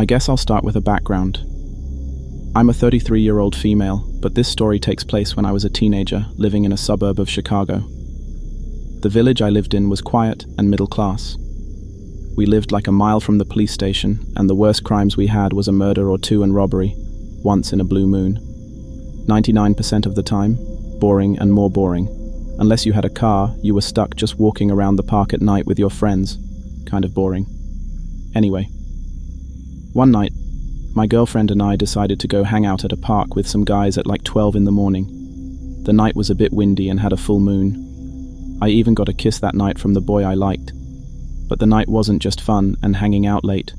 guess I'll start with a background. I'm a 33-year-old female, but this story takes place when I was a teenager living in a suburb of Chicago. The village I lived in was quiet and middle class. We lived like a mile from the police station, and the worst crimes we had was a murder or two and robbery, once in a blue moon. 99% of the time, boring and more boring. Unless you had a car, you were stuck just walking around the park at night with your friends. Kind of boring. Anyway, one night, my girlfriend and I decided to go hang out at a park with some guys at like 12 in the morning. The night was a bit windy and had a full moon. I even got a kiss that night from the boy I liked. But the night wasn't just fun and hanging out late.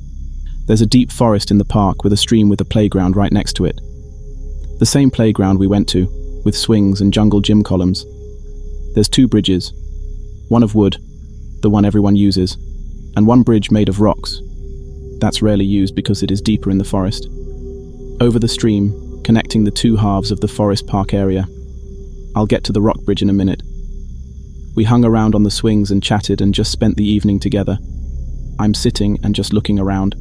There's a deep forest in the park with a stream with a playground right next to it. The same playground we went to, with swings and jungle gym columns. There's two bridges, one of wood, the one everyone uses, and one bridge made of rocks. That's rarely used because it is deeper in the forest. Over the stream, connecting the two halves of the forest park area. I'll get to the rock bridge in a minute. We hung around on the swings and chatted and just spent the evening together. I'm sitting and just looking around,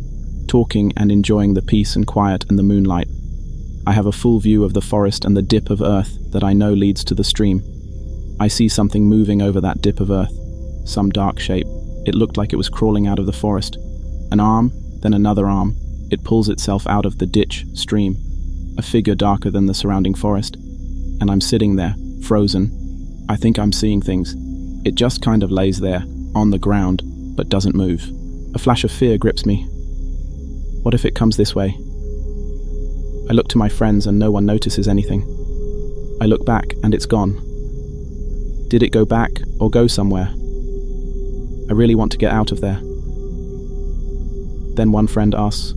talking and enjoying the peace and quiet and the moonlight. I have a full view of the forest and the dip of earth that I know leads to the stream. I see something moving over that dip of earth, some dark shape. It looked like it was crawling out of the forest. An arm, then another arm. It pulls itself out of the ditch, stream, a figure darker than the surrounding forest. And I'm sitting there, frozen. I think I'm seeing things. It just kind of lays there, on the ground, but doesn't move. A flash of fear grips me. What if it comes this way? I look to my friends and no one notices anything. I look back and it's gone. Did it go back or go somewhere? I really want to get out of there. Then one friend asks,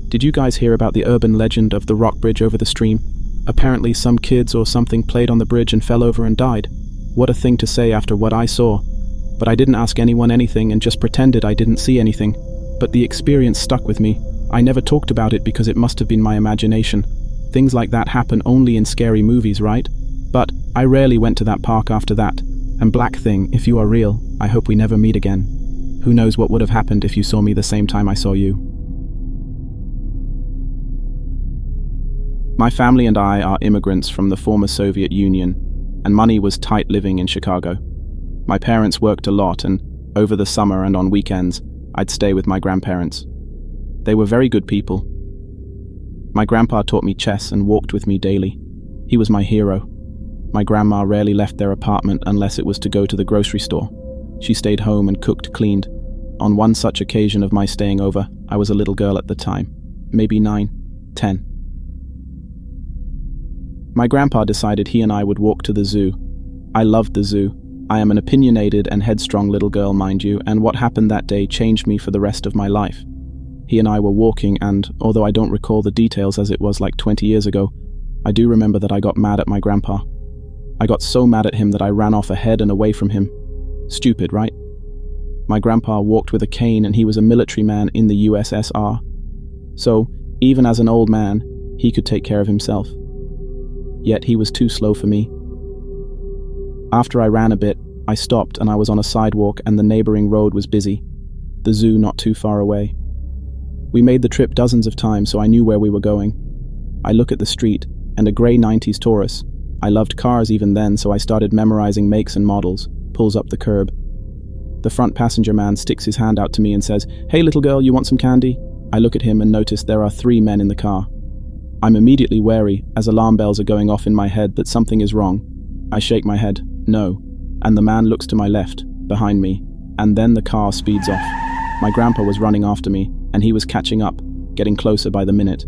"Did you guys hear about the urban legend of the rock bridge over the stream? Apparently some kids or something played on the bridge and fell over and died. What a thing to say after what I saw. But I didn't ask anyone anything and just pretended I didn't see anything. But the experience stuck with me. I never talked about it because it must have been my imagination. Things like that happen only in scary movies, right? But I rarely went to that park after that. And Black Thing, if you are real, I hope we never meet again. Who knows what would have happened if you saw me the same time I saw you." My family and I are immigrants from the former Soviet Union, and money was tight living in Chicago. My parents worked a lot, and over the summer and on weekends, I'd stay with my grandparents. They were very good people. My grandpa taught me chess and walked with me daily. He was my hero. My grandma rarely left their apartment unless it was to go to the grocery store. She stayed home and cooked, cleaned. On one such occasion of my staying over, I was a little girl at the time, maybe 9, 10. My grandpa decided he and I would walk to the zoo. I loved the zoo. I am an opinionated and headstrong little girl, mind you, and what happened that day changed me for the rest of my life. He and I were walking, and although I don't recall the details as it was like 20 years ago, I do remember that I got mad at my grandpa. I got so mad at him that I ran off ahead and away from him. Stupid, right? My grandpa walked with a cane and he was a military man in the USSR. So, even as an old man, he could take care of himself. Yet he was too slow for me. After I ran a bit, I stopped and I was on a sidewalk and the neighboring road was busy. The zoo not too far away. We made the trip dozens of times, so I knew where we were going. I look at the street, and a grey 90s Taurus. I loved cars even then, so I started memorizing makes and models, pulls up the curb. The front passenger man sticks his hand out to me and says, "Hey little girl, you want some candy?" I look at him and notice there are 3 men in the car. I'm immediately wary, as alarm bells are going off in my head, that something is wrong. I shake my head, no, and the man looks to my left, behind me, and then the car speeds off. My grandpa was running after me, and he was catching up, getting closer by the minute.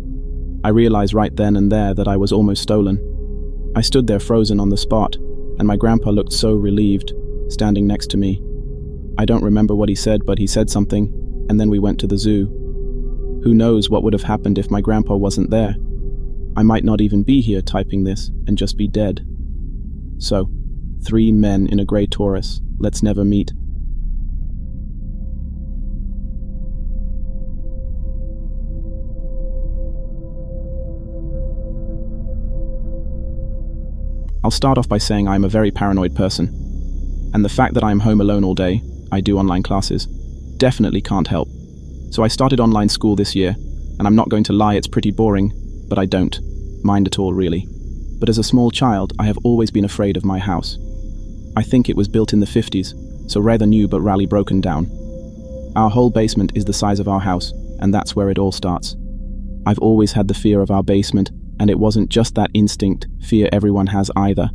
I realized right then and there that I was almost stolen. I stood there frozen on the spot, and my grandpa looked so relieved, standing next to me. I don't remember what he said, but he said something, and then we went to the zoo. Who knows what would have happened if my grandpa wasn't there? I might not even be here typing this, and just be dead. So, 3 men in a grey Taurus, let's never meet. I'll start off by saying I'm a very paranoid person, and the fact that I'm home alone all day, I do online classes, definitely can't help. So I started online school this year, and I'm not going to lie, it's pretty boring, but I don't mind at all, really. But as a small child, I have always been afraid of my house. I think it was built in the 50s, so rather new but rarely broken down. Our whole basement is the size of our house, and that's where it all starts. I've always had the fear of our basement, and it wasn't just that instinct fear everyone has either.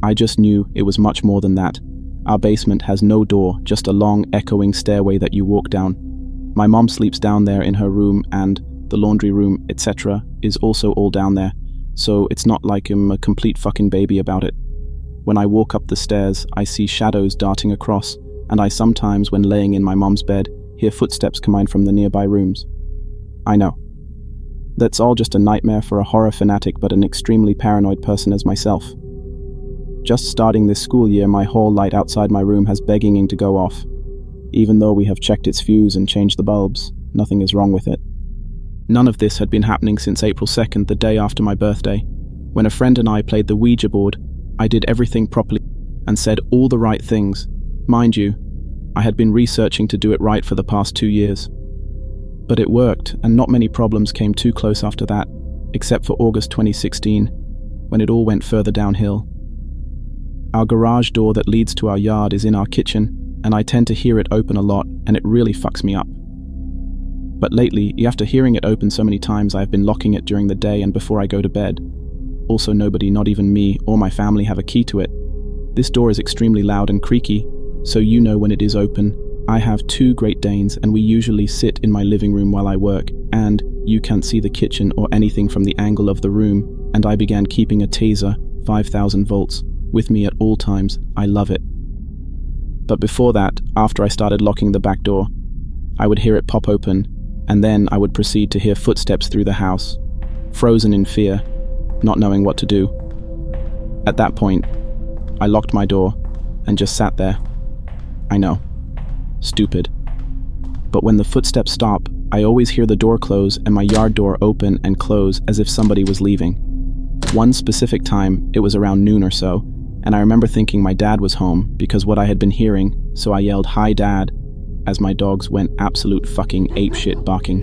I just knew it was much more than that. Our basement has no door, just a long, echoing stairway that you walk down. My mom sleeps down there in her room, and the laundry room, etc., is also all down there, so it's not like I'm a complete fucking baby about it. When I walk up the stairs, I see shadows darting across, and I sometimes, when laying in my mom's bed, hear footsteps coming from the nearby rooms. I know. That's all just a nightmare for a horror fanatic but an extremely paranoid person as myself. Just starting this school year, my hall light outside my room has begging to go off. Even though we have checked its fuse and changed the bulbs, nothing is wrong with it. None of this had been happening since April 2nd, the day after my birthday. When a friend and I played the Ouija board, I did everything properly and said all the right things. Mind you, I had been researching to do it right for the past 2 years. But it worked, and not many problems came too close after that, except for August 2016, when it all went further downhill. Our garage door that leads to our yard is in our kitchen, and I tend to hear it open a lot, and it really fucks me up. But lately, after hearing it open so many times, I have been locking it during the day and before I go to bed. Also, nobody, not even me or my family, have a key to it. This door is extremely loud and creaky, so you know when it is open. I have 2 Great Danes, and we usually sit in my living room while I work, and you can't see the kitchen or anything from the angle of the room, and I began keeping a taser, 5,000 volts, with me at all times. I love it. But before that, after I started locking the back door, I would hear it pop open, and then I would proceed to hear footsteps through the house, frozen in fear, not knowing what to do. At that point, I locked my door and just sat there. I know. Stupid. But when the footsteps stop, I always hear the door close and my yard door open and close as if somebody was leaving. One specific time, it was around noon or so, and I remember thinking my dad was home because what I had been hearing, so I yelled, "Hi, Dad," as my dogs went absolute fucking apeshit barking.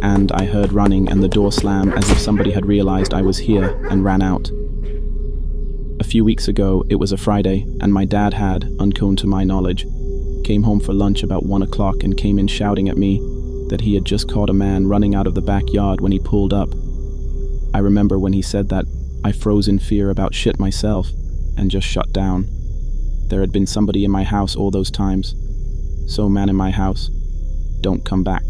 And I heard running and the door slam as if somebody had realized I was here and ran out. A few weeks ago, it was a Friday, and my dad had, unknown to my knowledge, came home for lunch about 1 o'clock and came in shouting at me that he had just caught a man running out of the backyard when he pulled up. I remember when he said that, I froze in fear about shit myself and just shut down. There had been somebody in my house all those times. So man in my house, don't come back.